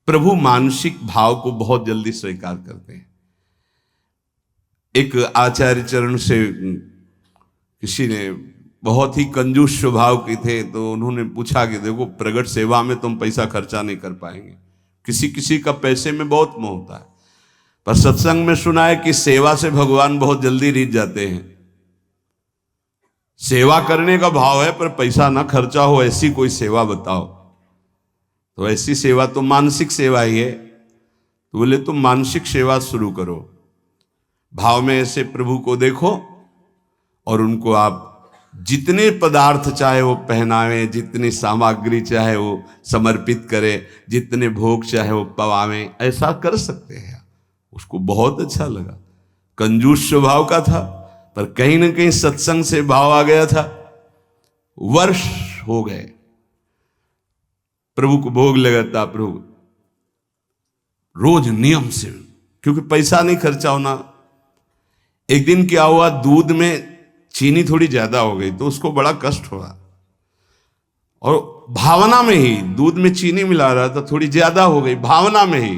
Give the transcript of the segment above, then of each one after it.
प्रभु मानसिक भाव को बहुत जल्दी स्वीकार करते हैं। एक आचार्य चरण से किसी ने, बहुत ही कंजूस स्वभाव के थे, तो उन्होंने पूछा कि देखो प्रगट सेवा में तुम पैसा खर्चा नहीं कर पाएंगे, किसी किसी का पैसे में बहुत मोह होता है, पर सत्संग में सुना है कि सेवा से भगवान बहुत जल्दी रीझ जाते हैं। सेवा करने का भाव है पर पैसा ना खर्चा हो, ऐसी कोई सेवा बताओ। तो ऐसी सेवा तो मानसिक सेवा ही है। तो बोले तुम मानसिक सेवा शुरू करो, भाव में ऐसे प्रभु को देखो और उनको आप जितने पदार्थ चाहे वो पहनावें, जितनी सामग्री चाहे वो समर्पित करें, जितने भोग चाहे वो पवावें, ऐसा कर सकते हैं। उसको बहुत अच्छा लगा। कंजूस स्वभाव का था पर कहीं ना कहीं सत्संग से भाव आ गया था। वर्ष हो गए, प्रभु को भोग लगाता, प्रभु रोज नियम से, क्योंकि पैसा नहीं खर्चा होना। एक दिन क्या हुआ, दूध में चीनी थोड़ी ज्यादा हो गई तो उसको बड़ा कष्ट हुआ, और भावना में ही दूध में चीनी मिला रहा था, थोड़ी ज्यादा हो गई भावना में ही,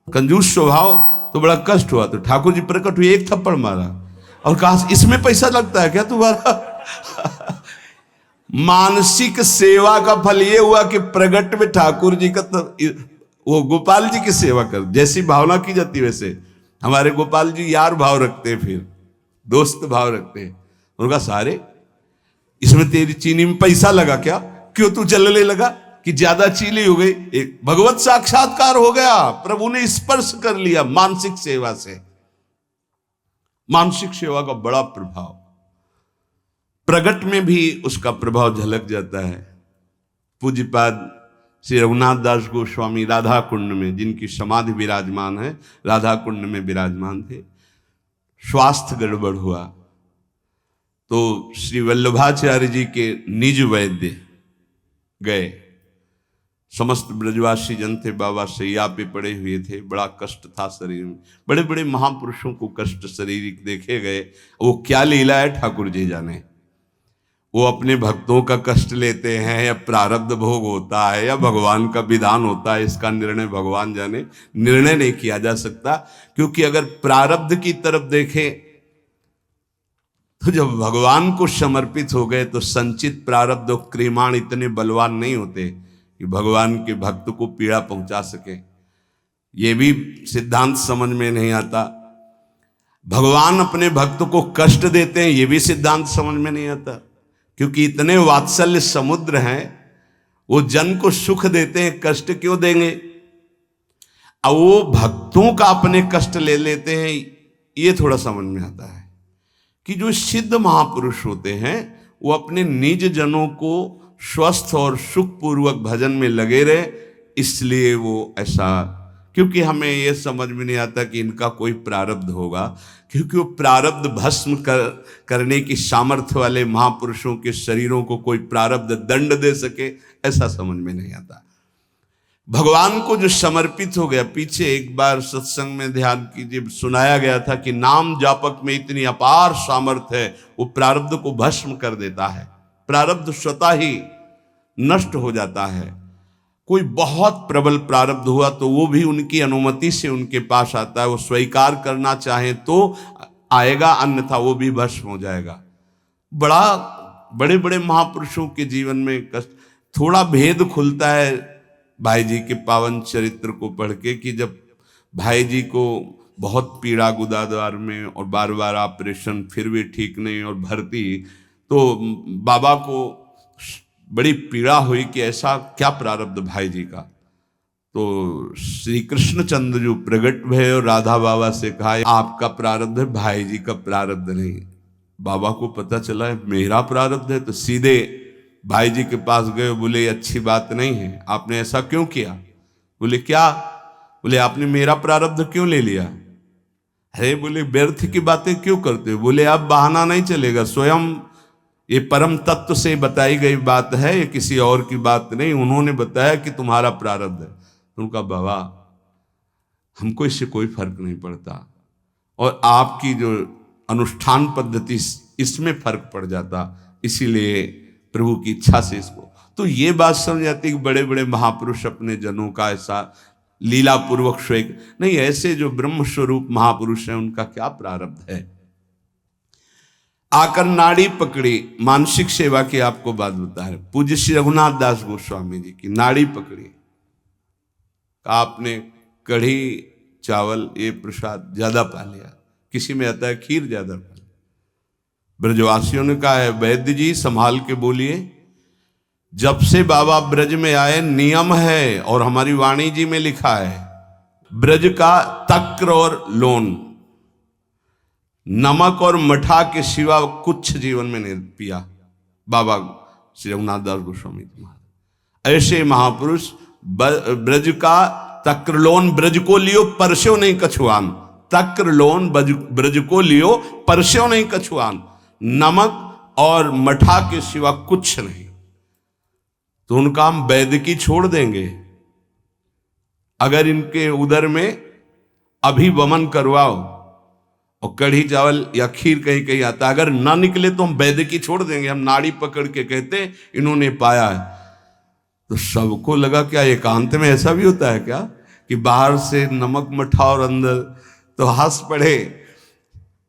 कंजूस स्वभाव, तो बड़ा कष्ट हुआ। तो ठाकुर जी प्रकट हुए, एक थप्पड़ मारा और कहा इसमें पैसा लगता है क्या तुम्हारा? मानसिक सेवा का फल ये हुआ कि प्रगट में ठाकुर जी का वो गोपाल जी की सेवा कर, जैसी भावना की जाती वैसे हमारे गोपाल जी यार भाव रखते हैं, फिर दोस्त भाव रखते हैं। उनका सारे इसमें तेरी चीनी में पैसा लगा क्या, क्यों तू जलने लगा कि ज्यादा चीनी हो गई? एक भगवत साक्षात्कार हो गया, प्रभु ने स्पर्श कर लिया मानसिक सेवा से। मानसिक सेवा का बड़ा प्रभाव, प्रगट में भी उसका प्रभाव झलक जाता है। पूज्यपाद श्री रघुनाथ दास गोस्वामी राधा कुंड में, जिनकी समाधि विराजमान है, राधा कुंड में विराजमान थे। स्वास्थ्य गड़बड़ हुआ तो श्री वल्लभाचार्य जी के निज वैद्य गए। समस्त ब्रजवासी जन थे, बाबा सैया पे पड़े हुए थे, बड़ा कष्ट था शरीर में। बड़े बड़े महापुरुषों को कष्ट शारीरिक देखे गए। वो क्या लीला है ठाकुर जी जाने। वो अपने भक्तों का कष्ट लेते हैं या प्रारब्ध भोग होता है या भगवान का विधान होता है, इसका निर्णय भगवान जाने। निर्णय नहीं किया जा सकता, क्योंकि अगर प्रारब्ध की तरफ देखें तो जब भगवान को समर्पित हो गए तो संचित प्रारब्ध और क्रियमाण इतने बलवान नहीं होते कि भगवान के भक्त को पीड़ा पहुंचा सके। ये भी सिद्धांत समझ में नहीं आता। भगवान अपने भक्त को कष्ट देते हैं, ये भी सिद्धांत समझ में नहीं आता, क्योंकि इतने वात्सल्य समुद्र हैं, वो जन को सुख देते हैं, कष्ट क्यों देंगे? अब वो भक्तों का अपने कष्ट ले लेते हैं, ये थोड़ा समझ में आता है कि जो सिद्ध महापुरुष होते हैं वो अपने निज जनों को स्वस्थ और सुखपूर्वक भजन में लगे रहे, इसलिए वो ऐसा। क्योंकि हमें ये समझ में नहीं आता कि इनका कोई प्रारब्ध होगा, क्योंकि वो प्रारब्ध भस्म करने की सामर्थ्य वाले महापुरुषों के शरीरों को कोई प्रारब्ध दंड दे सके, ऐसा समझ में नहीं आता। भगवान को जो समर्पित हो गया, पीछे एक बार सत्संग में ध्यान कीजिए, सुनाया गया था कि नाम जापक में इतनी अपार सामर्थ्य है, वो प्रारब्ध को भस्म कर देता है। प्रारब्ध स्वतः ही नष्ट हो जाता है। कोई बहुत प्रबल प्रारब्ध हुआ तो वो भी उनकी अनुमति से उनके पास आता है। वो स्वीकार करना चाहे तो आएगा, अन्यथा वो भी भस्म हो जाएगा। बड़े बड़े महापुरुषों के जीवन में कष्ट, थोड़ा भेद खुलता है भाई जी के पावन चरित्र को पढ़ के, कि जब भाई जी को बहुत पीड़ा गुदाद्वार में और बार बार ऑपरेशन, फिर भी ठीक नहीं और भर्ती, तो बाबा को बड़ी पीड़ा हुई कि ऐसा क्या प्रारब्ध भाई जी का। तो श्री कृष्णचंद्र जो प्रगट भय और राधा बाबा से कहा आपका प्रारब्ध है, भाई जी का प्रारब्ध नहीं। बाबा को पता चला है मेरा प्रारब्ध है, तो सीधे भाई जी के पास गए। बोले अच्छी बात नहीं है, आपने ऐसा क्यों किया? बोले क्या? बोले आपने मेरा प्रारब्ध क्यों ले लिया? अरे बोले व्यर्थ की बातें क्यों करते हो? बोले अब बहाना नहीं चलेगा, स्वयं ये परम तत्व से बताई गई बात है, ये किसी और की बात नहीं। उन्होंने बताया कि तुम्हारा प्रारब्ध है। उनका बाबा हमको इससे कोई फर्क नहीं पड़ता, और आपकी जो अनुष्ठान पद्धति इसमें फर्क पड़ जाता, इसीलिए प्रभु की इच्छा से इसको। तो ये बात समझ आती कि बड़े बड़े महापुरुष अपने जनों का ऐसा लीला पूर्वक स्वेग नहीं, ऐसे जो ब्रह्म स्वरूप महापुरुष हैं उनका क्या प्रारब्ध है। आकर नाड़ी पकड़ी, मानसिक सेवा की आपको बात बता रहे, पूज्य श्री रघुनाथ दास गोस्वामी जी की नाड़ी पकड़ी, आपने कढ़ी चावल ये प्रसाद ज्यादा पा लिया, किसी में आता है खीर ज्यादा पा लिया। ब्रजवासियों ने कहा है वैद्य जी संभाल के बोलिए, जब से बाबा ब्रज में आए नियम है और हमारी वाणी जी में लिखा है, ब्रज का तक्र और लोन, नमक और मठा के सिवा कुछ जीवन में नहीं पिया बाबा श्री रघुनाथ दास गोस्वामी महाराज। ऐसे महापुरुष ब्रज का तक्रलोन ब्रज को लियो परस्यो नहीं कछुआन, तक्रलोन ब्रज को लियो परस्यो नहीं कछुआन, नमक और मठा के सिवा कुछ नहीं। तो उनका हम वैद्य की छोड़ देंगे, अगर इनके उदर में अभी वमन करवाओ और कढ़ी चावल या खीर कहीं कहीं आता, अगर ना निकले तो हम वैद्य की छोड़ देंगे, हम नाड़ी पकड़ के कहते इन्होंने पाया है। तो सबको लगा क्या एकांत में ऐसा भी होता है क्या कि बाहर से नमक मठा और अंदर, तो हंस पड़े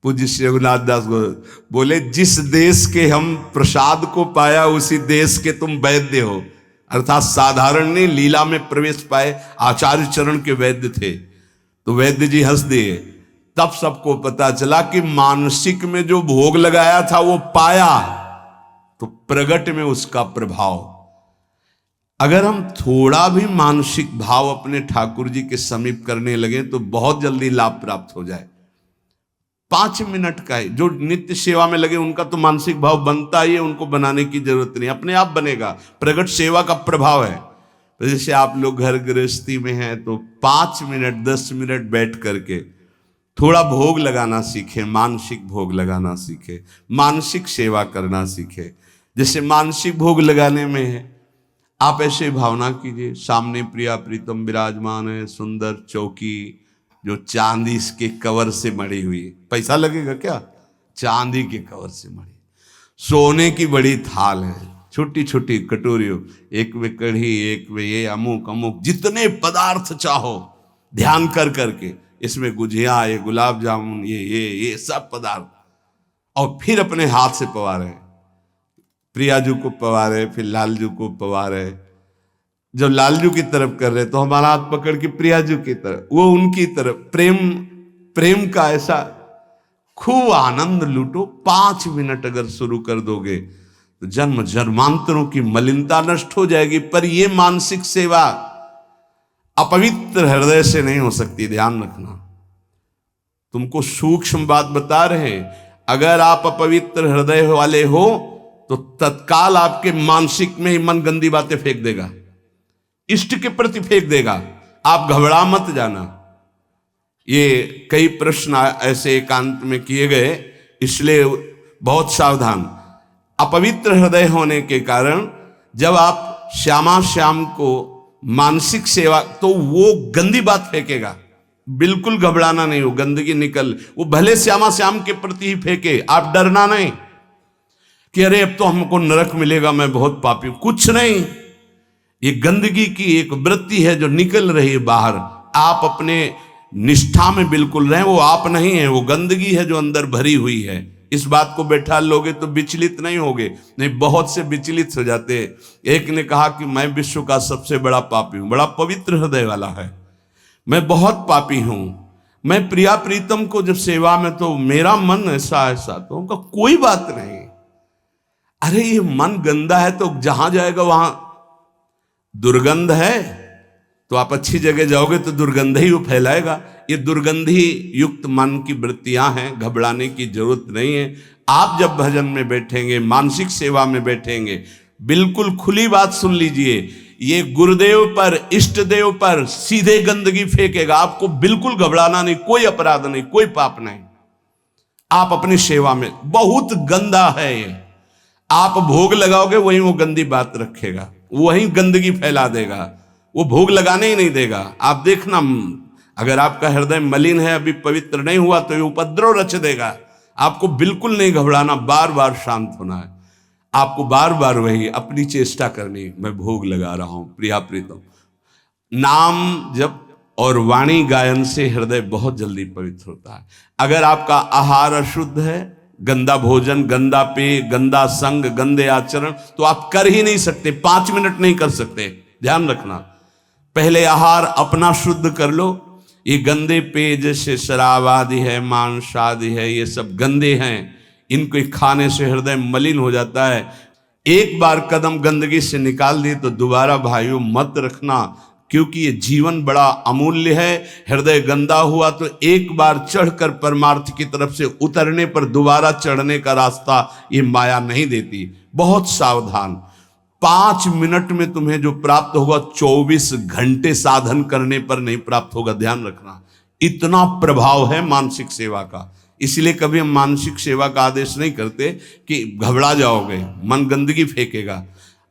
पूज्य श्री रघुनाथ दास को, बोले जिस देश के हम प्रसाद को पाया उसी देश के तुम वैद्य हो, अर्थात साधारण ने लीला में प्रवेश पाए, आचार्य चरण के वैद्य थे। तो वैद्य जी हंस दिए, तब सबको पता चला कि मानसिक में जो भोग लगाया था वो पाया, तो प्रगट में उसका प्रभाव। अगर हम थोड़ा भी मानसिक भाव अपने ठाकुर जी के समीप करने लगे तो बहुत जल्दी लाभ प्राप्त हो जाए। 5 मिनट का है, जो नित्य सेवा में लगे उनका तो मानसिक भाव बनता ही है, उनको बनाने की जरूरत नहीं, अपने आप बनेगा, प्रगट सेवा का प्रभाव है। तो जैसे आप लोग घर गृहस्थी में हैं तो 5 मिनट 10 मिनट बैठ करके थोड़ा भोग लगाना सीखे, मानसिक भोग लगाना सीखे, मानसिक सेवा करना सीखे। जैसे मानसिक भोग लगाने में है, आप ऐसे भावना कीजिए सामने प्रिया प्रीतम विराजमान है, सुंदर चौकी जो चांदी के कवर से मड़ी हुई, पैसा लगेगा क्या, चांदी के कवर से मड़ी, सोने की बड़ी थाल है, छोटी छोटी कटोरियों, एक में कढ़ी, एक में ये अमुक अमुक, जितने पदार्थ चाहो ध्यान कर करके, इसमें गुजिया, ये गुलाब जामुन, ये सब पदार्थ, और फिर अपने हाथ से पवारे, प्रियाजू को पवारे, फिर लालजू को पवारे। जब लालजू की तरफ कर रहे तो हमारा हाथ पकड़ के प्रियाजू की तरफ, वो उनकी तरफ, प्रेम का ऐसा खूब आनंद लूटो। 5 मिनट अगर शुरू कर दोगे तो जन्म जन्मांतरों की मलिनता नष्ट हो जाएगी। पर ये मानसिक सेवा अपवित्र हृदय से नहीं हो सकती, ध्यान रखना। तुमको सूक्ष्म बात बता रहे हैं, अगर आप अपवित्र हृदय वाले हो तो तत्काल आपके मानसिक में ही मन गंदी बातें फेंक देगा, इष्ट के प्रति फेंक देगा। आप घबरा मत जाना। ये कई प्रश्न ऐसे एकांत में किए गए, इसलिए बहुत सावधान। अपवित्र हृदय होने के कारण जब आप श्यामा श्याम को मानसिक सेवा, तो वो गंदी बात फेंकेगा, बिल्कुल घबराना नहीं, हो गंदगी निकल, वो भले श्यामा श्याम के प्रति ही फेंके, आप डरना नहीं कि अरे अब तो हमको नरक मिलेगा, मैं बहुत पापी हूं, कुछ नहीं। ये गंदगी की एक वृत्ति है जो निकल रही है बाहर, आप अपने निष्ठा में बिल्कुल रहें, वो आप नहीं है, वो गंदगी है जो अंदर भरी हुई है। इस बात को बैठा लोगे तो विचलित नहीं होगे, नहीं बहुत से विचलित हो जाते हैं। एक ने कहा कि मैं विश्व का सबसे बड़ा पापी हूं, बड़ा पवित्र हृदय वाला है, मैं बहुत पापी हूं, मैं प्रिया प्रीतम को जब सेवा में तो मेरा मन ऐसा ऐसा, तो उनका कोई बात नहीं। अरे ये मन गंदा है तो जहां जाएगा वहां दुर्गंध है, तो आप अच्छी जगह जाओगे तो दुर्गंध ही वो फैलाएगा। ये दुर्गंधी युक्त मन की वृत्तियां हैं, घबराने की जरूरत नहीं है। आप जब भजन में बैठेंगे, मानसिक सेवा में बैठेंगे, बिल्कुल खुली बात सुन लीजिए, ये गुरुदेव पर, इष्ट देव पर सीधे गंदगी फेंकेगा, आपको बिल्कुल घबराना नहीं, कोई अपराध नहीं, कोई पाप नहीं। आप अपनी सेवा में, बहुत गंदा है ये, आप भोग लगाओगे वहीं वो गंदी बात रखेगा, वहीं गंदगी फैला देगा, वो भोग लगाने ही नहीं देगा। आप देखना, अगर आपका हृदय मलिन है, अभी पवित्र नहीं हुआ, तो ये उपद्रव रच देगा। आपको बिल्कुल नहीं घबराना, बार बार शांत होना है, आपको बार बार वही अपनी चेष्टा करनी, मैं भोग लगा रहा हूं प्रिया प्रीतम। नाम जब और वाणी गायन से हृदय बहुत जल्दी पवित्र होता है। अगर आपका आहार अशुद्ध है, गंदा भोजन, गंदा पेय, गंदा संग, गंदे आचरण, तो आप कर ही नहीं सकते, 5 मिनट नहीं कर सकते। ध्यान रखना, पहले आहार अपना शुद्ध कर लो। ये गंदे पेय जैसे शराब आदि है, मांस आदि है, ये सब गंदे हैं, इनको खाने से हृदय मलिन हो जाता है। एक बार कदम गंदगी से निकाल दिए तो दोबारा भाइयों मत रखना, क्योंकि ये जीवन बड़ा अमूल्य है। हृदय गंदा हुआ तो एक बार चढ़कर परमार्थ की तरफ से उतरने पर दोबारा चढ़ने का रास्ता ये माया नहीं देती। बहुत सावधान। 5 मिनट में तुम्हें जो प्राप्त होगा 24 घंटे साधन करने पर नहीं प्राप्त होगा। ध्यान रखना, इतना प्रभाव है मानसिक सेवा का। इसलिए कभी हम मानसिक सेवा का आदेश नहीं करते कि घबरा जाओगे, मन गंदगी फेंकेगा।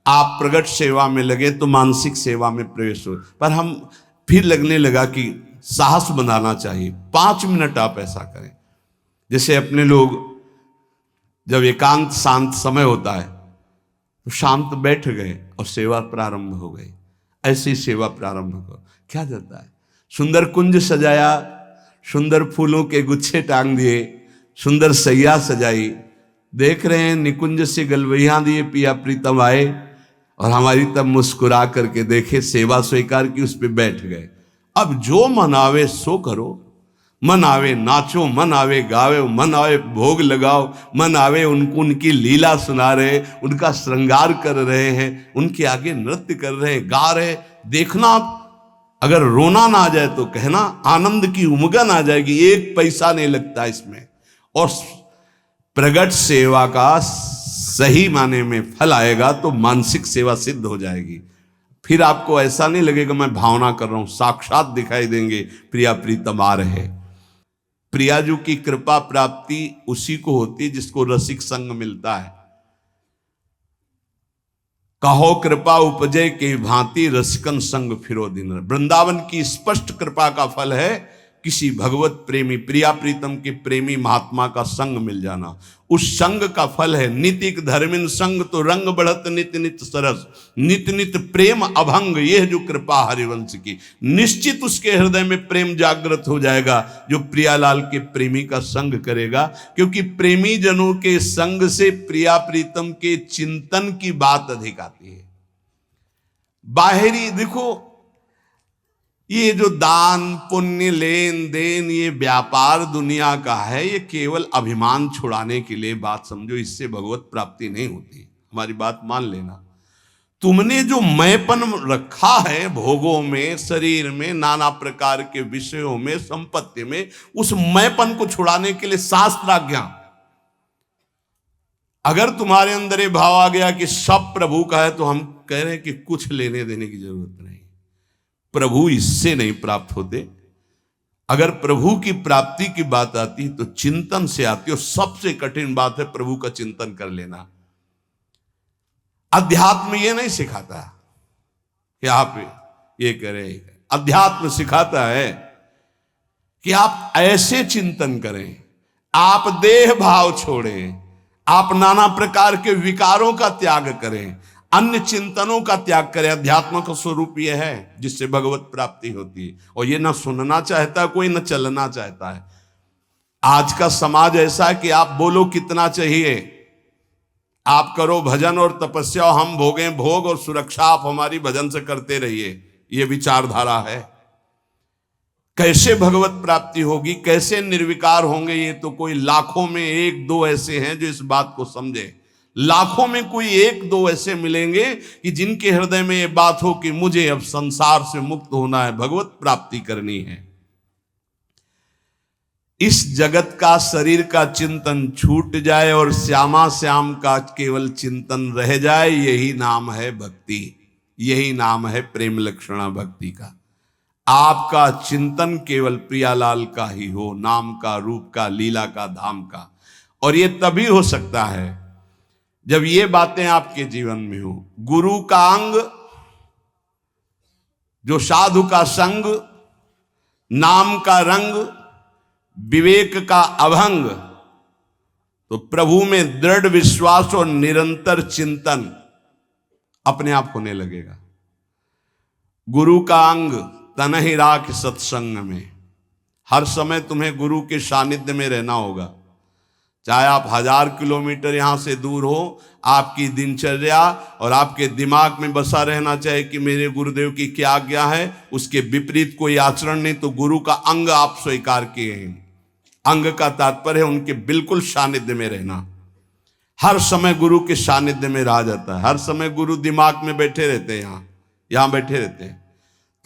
आप प्रगट सेवा में लगे तो मानसिक सेवा में प्रवेश हो। पर हम फिर लगने लगा कि साहस बनाना चाहिए। 5 मिनट आप ऐसा करें, जैसे अपने लोग जब एकांत शांत समय होता है तो शांत बैठ गए और सेवा प्रारंभ हो गई। ऐसी सेवा प्रारंभ हो। क्या जाता है, सुंदर कुंज सजाया, सुंदर फूलों के गुच्छे टांग दिए, सुंदर सैया सजाई, देख रहे हैं निकुंज से गलवैया दिए, पिया प्रीतम आए और हमारी तब मुस्कुरा करके देखे, सेवा स्वीकार की, उस पर बैठ गए। अब जो मन आवे सो करो, मन आवे नाचो, मन आवे गावे, मन आवे भोग लगाओ, मन आवे उनको उनकी लीला सुना रहे, उनका श्रृंगार कर रहे हैं, उनके आगे नृत्य कर रहे हैं, गा रहे। देखना, अगर रोना ना आ जाए तो कहना, आनंद की उमगन आ जाएगी। 1 पैसा नहीं लगता इसमें। और प्रगट सेवा का सही माने में फल आएगा तो मानसिक सेवा सिद्ध हो जाएगी। फिर आपको ऐसा नहीं लगेगा मैं भावना कर रहा हूं, साक्षात दिखाई देंगे प्रिया प्रीतम आ रहे। प्रियाजू की कृपा प्राप्ति उसी को होती है जिसको रसिक संग मिलता है। कहो कृपा उपजय के भांति, रसिकन संग फिरो दिन। वृंदावन की स्पष्ट कृपा का फल है किसी भगवत प्रेमी, प्रिया प्रीतम के प्रेमी महात्मा का संग मिल जाना। उस संग का फल है नितिक धर्मिन संग तो रंग बढ़त नित नित सरस, नित नित प्रेम अभंग। यह जो कृपा हरिवंश की, निश्चित उसके हृदय में प्रेम जागृत हो जाएगा जो प्रियालाल के प्रेमी का संग करेगा। क्योंकि प्रेमी जनों के संग से प्रिया प्रीतम के चिंतन की बात अधिक आती है। बाहरी देखो, ये जो दान पुण्य लेन देन, ये व्यापार दुनिया का है, ये केवल अभिमान छुड़ाने के लिए बात समझो, इससे भगवत प्राप्ति नहीं होती। हमारी बात मान लेना। तुमने जो मैंपन रखा है भोगों में, शरीर में, नाना प्रकार के विषयों में, संपत्ति में, उस मैंपन को छुड़ाने के लिए शास्त्राज्ञा। अगर तुम्हारे अंदर ये भाव आ गया कि सब प्रभु का है, तो हम कह रहे हैं कि कुछ लेने देने की जरूरत नहीं। प्रभु इससे नहीं प्राप्त होते। अगर प्रभु की प्राप्ति की बात आती है तो चिंतन से आती है, और सबसे कठिन बात है प्रभु का चिंतन कर लेना। अध्यात्म ये नहीं सिखाता कि आप ये करें, अध्यात्म सिखाता है कि आप ऐसे चिंतन करें, आप देह भाव छोड़ें, आप नाना प्रकार के विकारों का त्याग करें, अन्य चिंतनों का त्याग करें। अध्यात्म का स्वरूप यह है जिससे भगवत प्राप्ति होती है। और ये ना सुनना चाहता कोई, ना चलना चाहता है। आज का समाज ऐसा है कि आप बोलो कितना चाहिए, आप करो भजन और तपस्या, और हम भोगें भोग और सुरक्षा आप हमारी भजन से करते रहिए। ये विचारधारा है। कैसे भगवत प्राप्ति होगी, कैसे निर्विकार होंगे, ये तो कोई लाखों में 1-2 ऐसे हैं जो इस बात को समझे। लाखों में कोई 1-2 ऐसे मिलेंगे कि जिनके हृदय में ये बात हो कि मुझे अब संसार से मुक्त होना है, भगवत प्राप्ति करनी है। इस जगत का, शरीर का चिंतन छूट जाए और श्यामा श्याम का केवल चिंतन रह जाए, यही नाम है भक्ति, यही नाम है प्रेम लक्षणा भक्ति का। आपका चिंतन केवल प्रियालाल का ही हो, नाम का, रूप का, लीला का, धाम का। और ये तभी हो सकता है जब ये बातें आपके जीवन में हो। गुरु का अंग, जो साधु का संग, नाम का रंग, विवेक का अभंग, तो प्रभु में दृढ़ विश्वास और निरंतर चिंतन अपने आप होने लगेगा। गुरु का अंग, तन ही राख सत्संग में। हर समय तुम्हें गुरु के सानिध्य में रहना होगा, चाहे आप 1000 किलोमीटर यहाँ से दूर हो। आपकी दिनचर्या और आपके दिमाग में बसा रहना चाहिए कि मेरे गुरुदेव की क्या आज्ञा है, उसके विपरीत कोई आचरण नहीं तो गुरु का अंग आप स्वीकार किए हैं। अंग का तात्पर्य है उनके बिल्कुल सानिध्य में रहना। हर समय गुरु के सानिध्य में रहा जाता है। हर समय गुरु दिमाग में बैठे रहते हैं, यहाँ बैठे रहते हैं।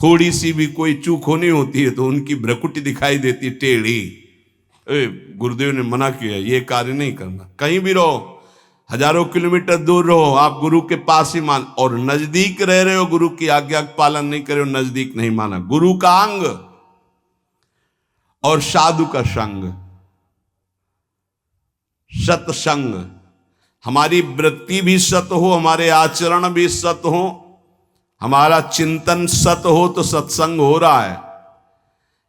थोड़ी सी भी कोई चूक होनी होती है तो उनकी भ्रकुटी दिखाई देती टेढ़ी। गुरुदेव ने मना किया, ये कार्य नहीं करना। कहीं भी रहो, 1000 किलोमीटर दूर रहो, आप गुरु के पास ही मान। और नजदीक रह रहे हो, गुरु की आज्ञा का पालन नहीं करे हो, नजदीक नहीं माना। गुरु का अंग और साधु का संग, सत्संग। हमारी वृत्ति भी सत हो, हमारे आचरण भी सत हो, हमारा चिंतन सत हो तो सत्संग हो रहा है।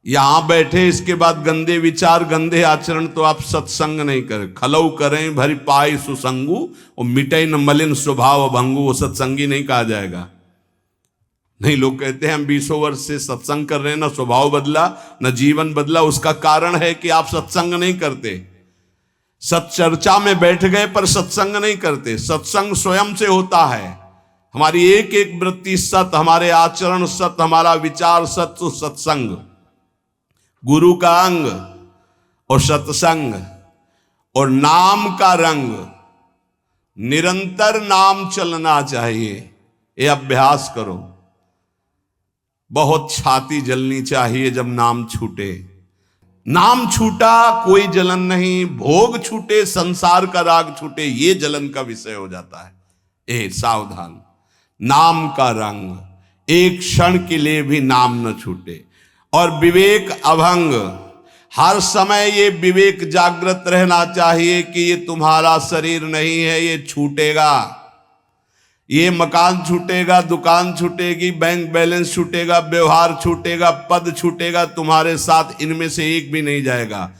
यहां बैठे इसके बाद गंदे विचार गंदे आचरण तो आप सत्संग नहीं करें। खलऊ करें भरी पाई सुसंगु और मिटई न मलिन स्वभाव भंगु, वो सत्संगी नहीं कहा जाएगा। नहीं, लोग कहते हैं हम 20 वर्ष से सत्संग कर रहे हैं, ना स्वभाव बदला न जीवन बदला। उसका कारण है कि आप सत्संग नहीं करते। सत्चर्चा में बैठ गए पर सत्संग नहीं करते। सत्संग स्वयं से होता है। हमारी एक एक वृत्ति सत, हमारे आचरण सत, हमारा विचार सत, तो सत्संग। गुरु का अंग और सत्संग और नाम का रंग। निरंतर नाम चलना चाहिए, ये अभ्यास करो। बहुत छाती जलनी चाहिए जब नाम छूटे। नाम छूटा कोई जलन नहीं, भोग छूटे संसार का राग छूटे ये जलन का विषय हो जाता है। ए सावधान, नाम का रंग, एक क्षण के लिए भी नाम न छूटे। और विवेक अभंग, हर समय ये विवेक जागृत रहना चाहिए कि ये तुम्हारा शरीर नहीं है, ये छूटेगा। ये मकान छूटेगा, दुकान छूटेगी, बैंक बैलेंस छूटेगा, व्यवहार छूटेगा, पद छूटेगा, तुम्हारे साथ इनमें से एक भी नहीं जाएगा।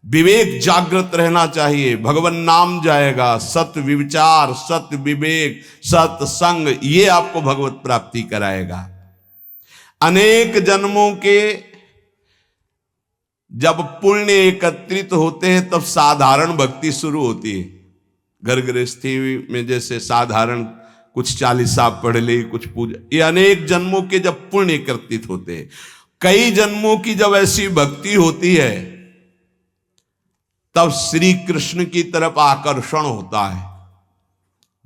विवेक जागृत रहना चाहिए। भगवान नाम जाएगा, सत्य विचार, सत्य विवेक, सत्संग, ये आपको भगवत प्राप्ति कराएगा। अनेक जन्मों के जब पुण्य एकत्रित होते हैं तब साधारण भक्ति शुरू होती है। घर गृहस्थी में जैसे साधारण कुछ 40 आप पढ़ ले, कुछ पूजा, ये अनेक जन्मों के जब पुण्य एकत्रित होते हैं, कई जन्मों की जब ऐसी भक्ति होती है तब श्री कृष्ण की तरफ आकर्षण होता है।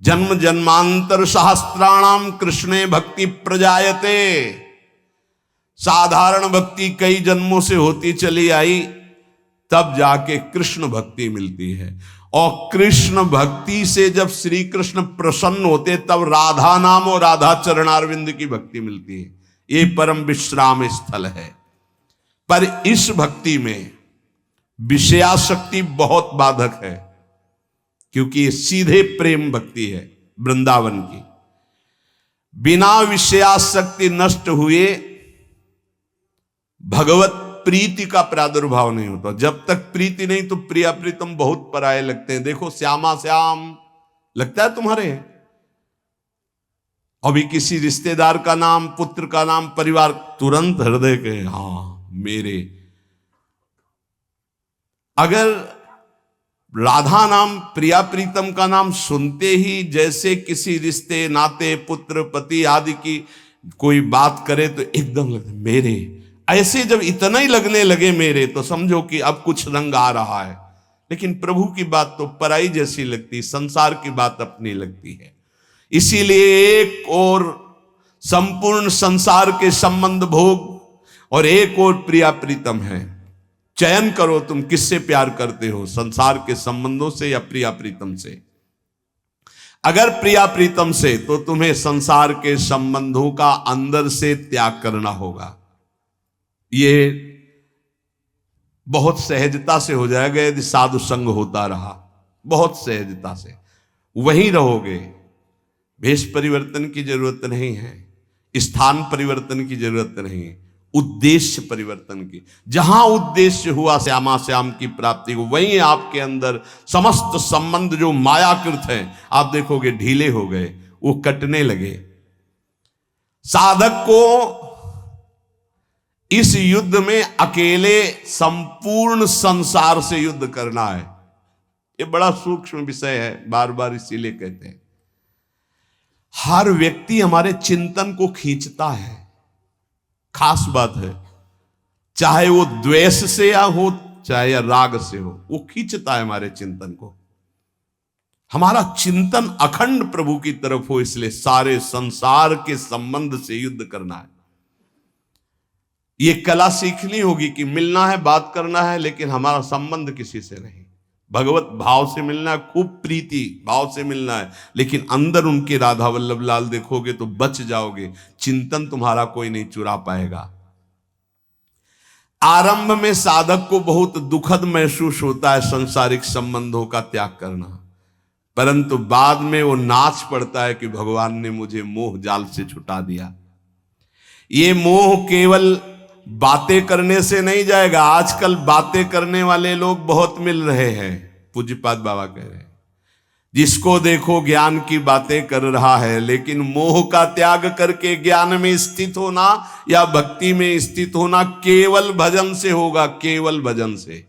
जन्म जन्मांतर सहस्त्राणाम कृष्णे भक्ति प्रजायते। साधारण भक्ति कई जन्मों से होती चली आई, तब जाके कृष्ण भक्ति मिलती है। और कृष्ण भक्ति से जब श्री कृष्ण प्रसन्न होते तब राधा नाम और राधा चरणारविंद की भक्ति मिलती है। ये परम विश्राम स्थल है। पर इस भक्ति में विषयाशक्ति बहुत बाधक है, क्योंकि ये सीधे प्रेम भक्ति है वृंदावन की। बिना विषयाशक्ति नष्ट हुए भगवत प्रीति का प्रादुर्भाव नहीं होता। जब तक प्रीति नहीं तो प्रिया प्रीतम बहुत पराये लगते हैं। देखो श्यामा श्याम लगता है तुम्हारे, अभी किसी रिश्तेदार का नाम, पुत्र का नाम, परिवार, तुरंत हृदय के हाँ मेरे। अगर राधा नाम, प्रिया प्रीतम का नाम सुनते ही जैसे किसी रिश्ते नाते, पुत्र पति आदि की कोई बात करे तो एकदम लगता मेरे। ऐसे जब इतना ही लगने लगे मेरे तो समझो कि अब कुछ रंग आ रहा है। लेकिन प्रभु की बात तो पराई जैसी लगती, संसार की बात अपनी लगती है। इसीलिए एक और संपूर्ण संसार के संबंध भोग और एक और प्रिया प्रीतम है। चयन करो तुम किससे प्यार करते हो, संसार के संबंधों से या प्रिया प्रीतम से। अगर प्रिया प्रीतम से तो तुम्हें संसार के संबंधों का अंदर से त्याग करना होगा। ये बहुत सहजता से हो जाएगा यदि साधु संग होता रहा, बहुत सहजता से वहीं रहोगे। भेष परिवर्तन की जरूरत नहीं है, स्थान परिवर्तन की जरूरत नहीं है, उद्देश्य परिवर्तन की। जहां उद्देश्य हुआ श्यामा श्याम की प्राप्ति को, वहीं आपके अंदर समस्त संबंध जो मायाकृत हैं आप देखोगे ढीले हो गए, वो कटने लगे। साधक को इस युद्ध में अकेले संपूर्ण संसार से युद्ध करना है। ये बड़ा सूक्ष्म विषय है, बार बार इसीलिए कहते हैं। हर व्यक्ति हमारे चिंतन को खींचता है, खास बात है, चाहे वो द्वेष से या हो चाहे या राग से हो, वो खींचता है हमारे चिंतन को। हमारा चिंतन अखंड प्रभु की तरफ हो, इसलिए सारे संसार के संबंध से युद्ध करना है। ये कला सीखनी होगी कि मिलना है, बात करना है, लेकिन हमारा संबंध किसी से नहीं। भगवत भाव से मिलना है, खूब प्रीति भाव से मिलना है, लेकिन अंदर उनके राधा वल्लभ लाल देखोगे तो बच जाओगे। चिंतन तुम्हारा कोई नहीं चुरा पाएगा। आरंभ में साधक को बहुत दुखद महसूस होता है सांसारिक संबंधों का त्याग करना, परंतु बाद में वो नाच पड़ता है कि भगवान ने मुझे मोह जाल से छुटा दिया। ये मोह केवल बातें करने से नहीं जाएगा। आजकल बातें करने वाले लोग बहुत मिल रहे हैं। पूज्यपाद बाबा कह रहे हैं, जिसको देखो ज्ञान की बातें कर रहा है, लेकिन मोह का त्याग करके ज्ञान में स्थित होना या भक्ति में स्थित होना केवल भजन से होगा, केवल भजन से।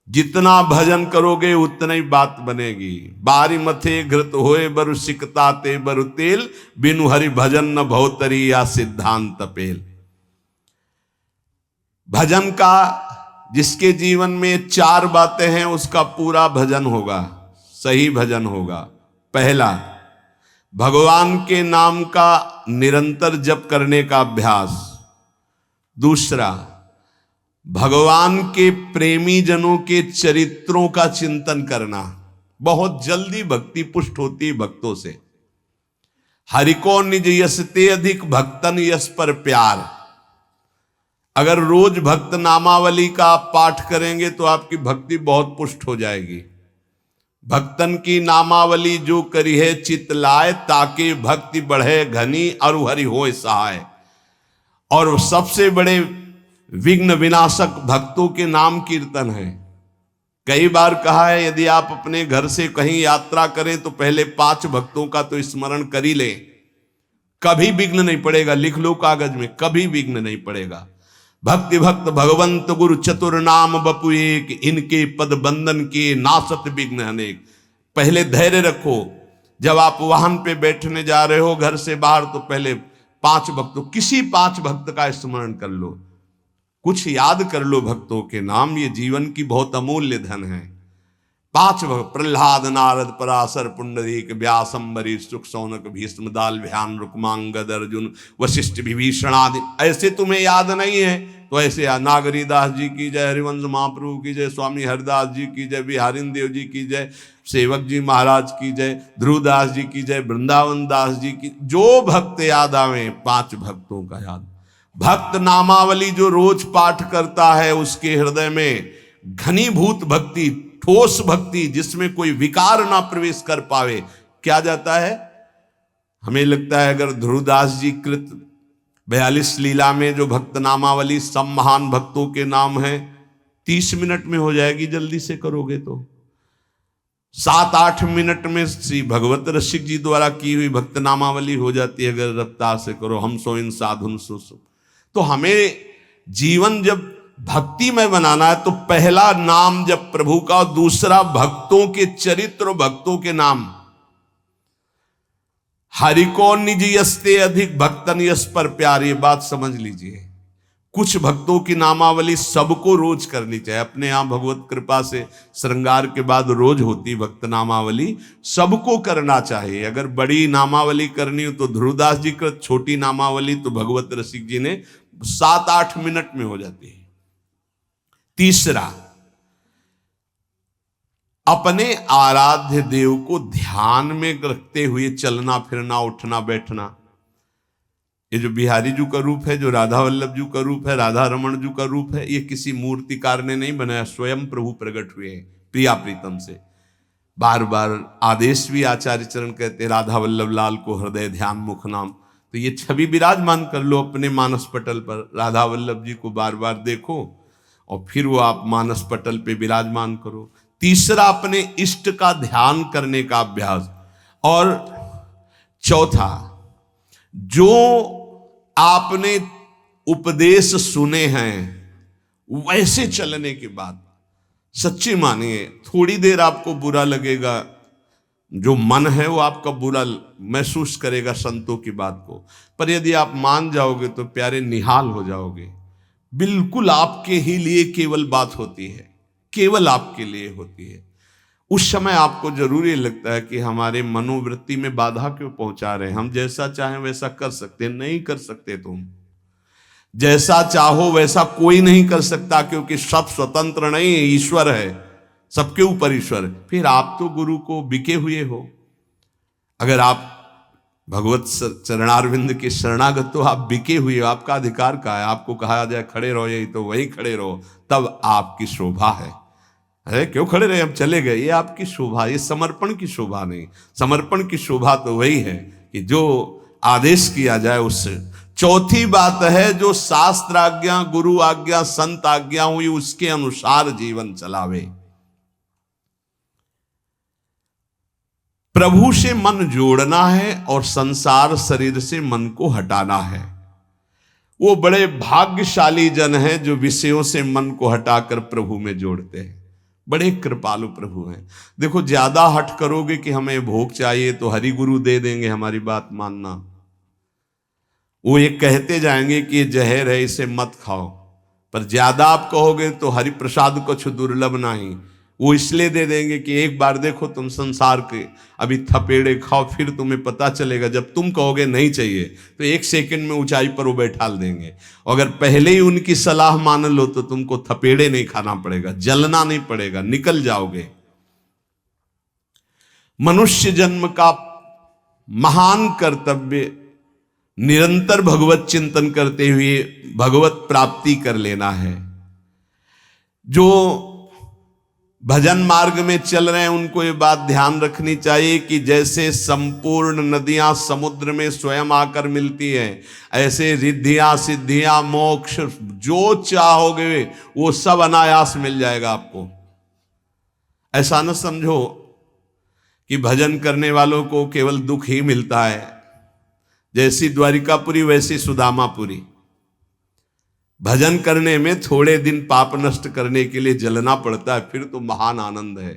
जितना भजन करोगे उतना ही बात बनेगी। बारी मथे घृत होए बरु सिकता ते बरु तेल, बिनु हरि भजन न भवतरी या सिद्धांत पेल। भजन का जिसके जीवन में 4 बातें हैं, उसका पूरा भजन होगा, सही भजन होगा। पहला, भगवान के नाम का निरंतर जप करने का अभ्यास। दूसरा, भगवान के प्रेमी जनों के चरित्रों का चिंतन करना। बहुत जल्दी भक्ति पुष्ट होती है भक्तों से। हरि को निज यश ते अधिक, भक्तन यश पर प्यार। अगर रोज भक्त नामावली का आप पाठ करेंगे तो आपकी भक्ति बहुत पुष्ट हो जाएगी। भक्तन की नामावली जो करी है चित लाए, ताकि भक्ति बढ़े घनी और हरि होए सहाय। और सबसे बड़े विघ्न विनाशक भक्तों के नाम कीर्तन है। कई बार कहा है, यदि आप अपने घर से कहीं यात्रा करें तो पहले 5 भक्तों का तो स्मरण कर ही लें, कभी विघ्न नहीं पड़ेगा। लिख लो कागज में, कभी विघ्न नहीं पड़ेगा। भक्ति भक्त भगवंत गुरु चतुर नाम बपु एक, इनके पद बंधन के नासत विघ्न अनेक। पहले धैर्य रखो। जब आप वाहन पे बैठने जा रहे हो घर से बाहर, तो पहले 5 भक्तों, किसी 5 भक्त का स्मरण कर लो, कुछ याद कर लो भक्तों के नाम। ये जीवन की बहुत अमूल्य धन है। 5 भक्त, प्रहलाद नारद पराशर पुंडरीक व्यास अम्बरीश सुख सौनक भीष्म दाल ध्यान रुक्मांगद अर्जुन वशिष्ठ विभीषण आदि। ऐसे तुम्हें याद नहीं है तो ऐसे नागरीदास जी की जय, हरिवंश महाप्रभु की जय, स्वामी हरिदास जी की जय, बिहारिन देव जी की जय, सेवक जी महाराज की जय, ध्रुवदास जी की जय, वृंदावन दास जी की। जो भक्त याद आवे 5 भक्तों का याद। भक्त नामावली जो रोज पाठ करता है, उसके हृदय में घनीभूत भक्ति, ठोस भक्ति, जिसमें कोई विकार ना प्रवेश कर पावे, क्या जाता है। हमें लगता है अगर ध्रुवदास जी कृत 42 लीला में जो भक्त नामावली सब महान भक्तों के नाम है 30 मिनट में हो जाएगी, जल्दी से करोगे तो। 7-8 मिनट में श्री भगवत रसिक जी द्वारा की हुई भक्त नामावली हो जाती है, अगर रफ्तार से करो। हम सो इन साधुन सो। तो हमें जीवन जब भक्ति में बनाना है तो पहला नाम जब प्रभु का, दूसरा भक्तों के चरित्र, भक्तों के नाम। हरि को निज यस्ते अधिक, भक्तन यश पर प्यार। ये बात समझ लीजिए। कुछ भक्तों की नामावली सबको रोज करनी चाहिए। अपने यहां भगवत कृपा से श्रृंगार के बाद रोज होती भक्त नामावली, सबको करना चाहिए। अगर बड़ी नामावली करनी हो तो ध्रुवदास जी कृत, छोटी नामावली तो भगवत रसिक जी ने 7-8 मिनट में हो जाती है। तीसरा, अपने आराध्य देव को ध्यान में रखते हुए चलना फिरना, उठना बैठना। ये जो बिहारी जी का रूप है, जो राधा वल्लभ जी का रूप है, राधा रमन जी का रूप है, ये किसी मूर्तिकार ने नहीं बनाया, स्वयं प्रभु प्रकट हुए हैं प्रिया प्रीतम से। बार बार आदेश भी आचार्य चरण कहते, राधा वल्लभ लाल को हृदय ध्यान मुख नाम। तो ये छवि विराजमान कर लो अपने मानस पटल पर। राधा वल्लभ जी को बार बार देखो और फिर वो आप मानस पटल पे विराजमान करो। तीसरा, अपने इष्ट का ध्यान करने का अभ्यास। और चौथा, जो आपने उपदेश सुने हैं वैसे चलने के बाद सच्ची मानिए, थोड़ी देर आपको बुरा लगेगा, जो मन है वो आपका बुरा महसूस करेगा संतों की बात को, पर यदि आप मान जाओगे तो प्यारे निहाल हो जाओगे। बिल्कुल आपके ही लिए केवल बात होती है, केवल आपके लिए होती है। उस समय आपको जरूरी लगता है कि हमारे मनोवृत्ति में बाधा क्यों पहुंचा रहे हैं, हम जैसा चाहें वैसा कर सकते, नहीं कर सकते। तुम जैसा चाहो वैसा कोई नहीं कर सकता, क्योंकि सब स्वतंत्र नहीं है, ईश्वर है, सबके ऊपर ईश्वर। फिर आप तो गुरु को बिके हुए हो। अगर आप भगवत चरणारविंद के शरणागत तो आप बिके हुए हो, आपका अधिकार का है। आपको कहा जाए खड़े रहो, यही तो वहीं खड़े रहो, तब आपकी शोभा है। अरे क्यों खड़े रहे, हम चले गए, ये आपकी शोभा, ये समर्पण की शोभा नहीं। समर्पण की शोभा तो वही है कि जो आदेश किया जाए उससे। चौथी बात है, जो शास्त्र आज्ञा, गुरु आज्ञा, संत आज्ञा हुई उसके अनुसार जीवन चलावे। प्रभु से मन जोड़ना है और संसार शरीर से मन को हटाना है। वो बड़े भाग्यशाली जन हैं जो विषयों से मन को हटाकर प्रभु में जोड़ते हैं। बड़े कृपालु प्रभु हैं। देखो, ज्यादा हट करोगे कि हमें भोग चाहिए तो हरि गुरु दे देंगे, हमारी बात मानना। वो ये कहते जाएंगे कि ये जहर है, इसे मत खाओ, पर ज्यादा आप कहोगे तो हरि प्रसाद कुछ दुर्लभ नहीं, वो इसलिए दे देंगे कि एक बार देखो तुम संसार के अभी थपेड़े खाओ, फिर तुम्हें पता चलेगा। जब तुम कहोगे नहीं चाहिए तो एक सेकंड में ऊंचाई पर वो बैठाल देंगे। अगर पहले ही उनकी सलाह मान लो तो तुमको थपेड़े नहीं खाना पड़ेगा, जलना नहीं पड़ेगा, निकल जाओगे। मनुष्य जन्म का महान कर्तव्य निरंतर भगवत चिंतन करते हुए भगवत प्राप्ति कर लेना है। जो भजन मार्ग में चल रहे हैं उनको ये बात ध्यान रखनी चाहिए कि जैसे संपूर्ण नदियां समुद्र में स्वयं आकर मिलती हैं, ऐसे रिद्धियां, सिद्धियां, मोक्ष जो चाहोगे वो सब अनायास मिल जाएगा आपको। ऐसा न समझो कि भजन करने वालों को केवल दुख ही मिलता है। जैसी द्वारिकापुरी वैसी सुदामापुरी। भजन करने में थोड़े दिन पाप नष्ट करने के लिए जलना पड़ता है, फिर तो महान आनंद है।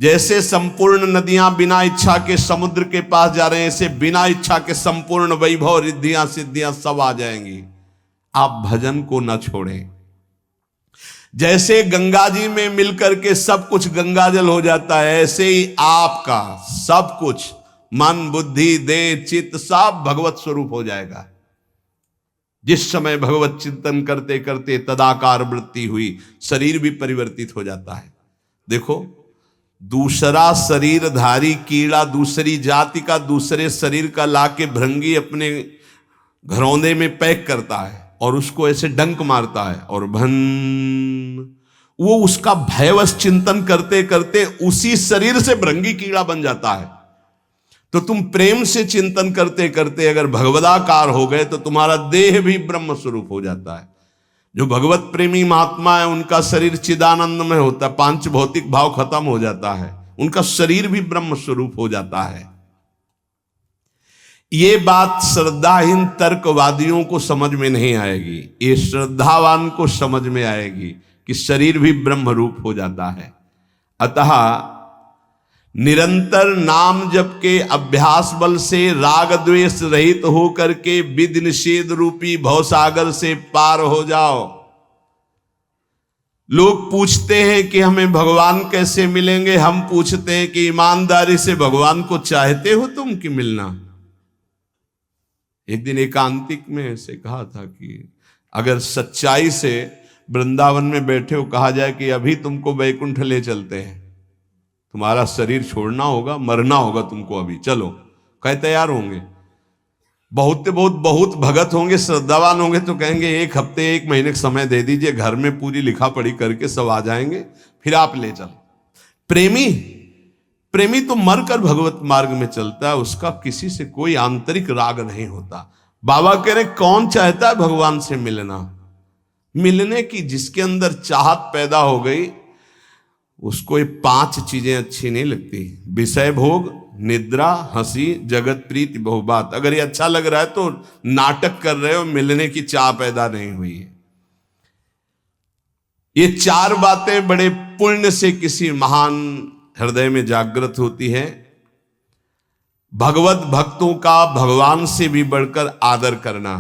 जैसे संपूर्ण नदियां बिना इच्छा के समुद्र के पास जा रहे हैं, ऐसे बिना इच्छा के संपूर्ण वैभव, रिद्धियां, सिद्धियां सब आ जाएंगी। आप भजन को न छोड़ें। जैसे गंगा जी में मिलकर के सब कुछ गंगा जल हो जाता है, ऐसे ही आपका सब कुछ मन, बुद्धि, देह, चित्त सब भगवत स्वरूप हो जाएगा। जिस समय भगवत चिंतन करते करते तदाकार वृत्ति हुई, शरीर भी परिवर्तित हो जाता है। देखो, दूसरा शरीरधारी कीड़ा दूसरी जाति का दूसरे शरीर का लाके भृंगी अपने घरौंदे में पैक करता है और उसको ऐसे डंक मारता है और वो उसका भयवश चिंतन करते करते उसी शरीर से भृंगी कीड़ा बन जाता है। तो तुम प्रेम से चिंतन करते करते अगर भगवदाकार हो गए तो तुम्हारा देह भी ब्रह्म स्वरूप हो जाता है। जो भगवत प्रेमी महात्मा है उनका शरीर चिदानंद में होता है, पांच भौतिक भाव खत्म हो जाता है, उनका शरीर भी ब्रह्म स्वरूप हो जाता है। ये बात श्रद्धाहीन तर्कवादियों को समझ में नहीं आएगी, ये श्रद्धावान को समझ में आएगी कि शरीर भी ब्रह्म रूप हो जाता है। अतः निरंतर नाम जप के अभ्यास बल से राग द्वेष रहित होकर के विधि निषेध रूपी भवसागर से पार हो जाओ। लोग पूछते हैं कि हमें भगवान कैसे मिलेंगे, हम पूछते हैं कि ईमानदारी से भगवान को चाहते हो तुम कि मिलना। एक दिन एकांतिक में ऐसे कहा था कि अगर सच्चाई से वृंदावन में बैठे हो, कहा जाए कि अभी तुमको वैकुंठ ले चलते हैं, तुम्हारा शरीर छोड़ना होगा, मरना होगा तुमको, अभी चलो, कहे तैयार होंगे। बहुत भगत होंगे, श्रद्धावान होंगे तो कहेंगे एक हफ्ते, एक महीने का समय दे दीजिए, घर में पूरी लिखा पढ़ी करके सब आ जाएंगे, फिर आप ले चलो। प्रेमी तो मरकर भगवत मार्ग में चलता है, उसका किसी से कोई आंतरिक राग नहीं होता। बाबा कह रहे कौन चाहता है भगवान से मिलने की, जिसके अंदर चाहत पैदा हो गई उसको ये पांच चीजें अच्छी नहीं लगती, विषय भोग, निद्रा, हंसी, जगत प्रीति बहुबात। अगर ये अच्छा लग रहा है तो नाटक कर रहे हो, मिलने की चाह पैदा नहीं हुई है। ये चार बातें बड़े पुण्य से किसी महान हृदय में जागृत होती है। भगवत भक्तों का भगवान से भी बढ़कर आदर करना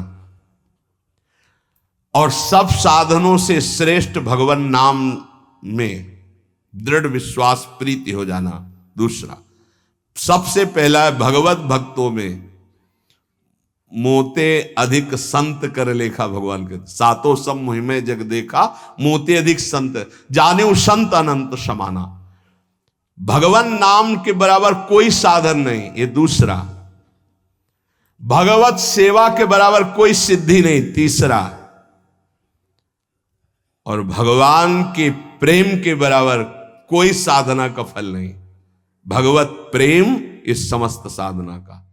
और सब साधनों से श्रेष्ठ भगवान नाम में दृढ़ विश्वास प्रीति हो जाना। दूसरा, सबसे पहला है भगवत भक्तों में मोते अधिक संत कर लेखा। भगवान के सातों सब मुहिमे जग देखा, मोते अधिक संत जाने संत अनंत समाना। भगवान नाम के बराबर कोई साधन नहीं, ये दूसरा। भगवत सेवा के बराबर कोई सिद्धि नहीं, तीसरा। और भगवान के प्रेम के बराबर कोई साधना का फल नहीं। भगवत प्रेम इस समस्त साधना का।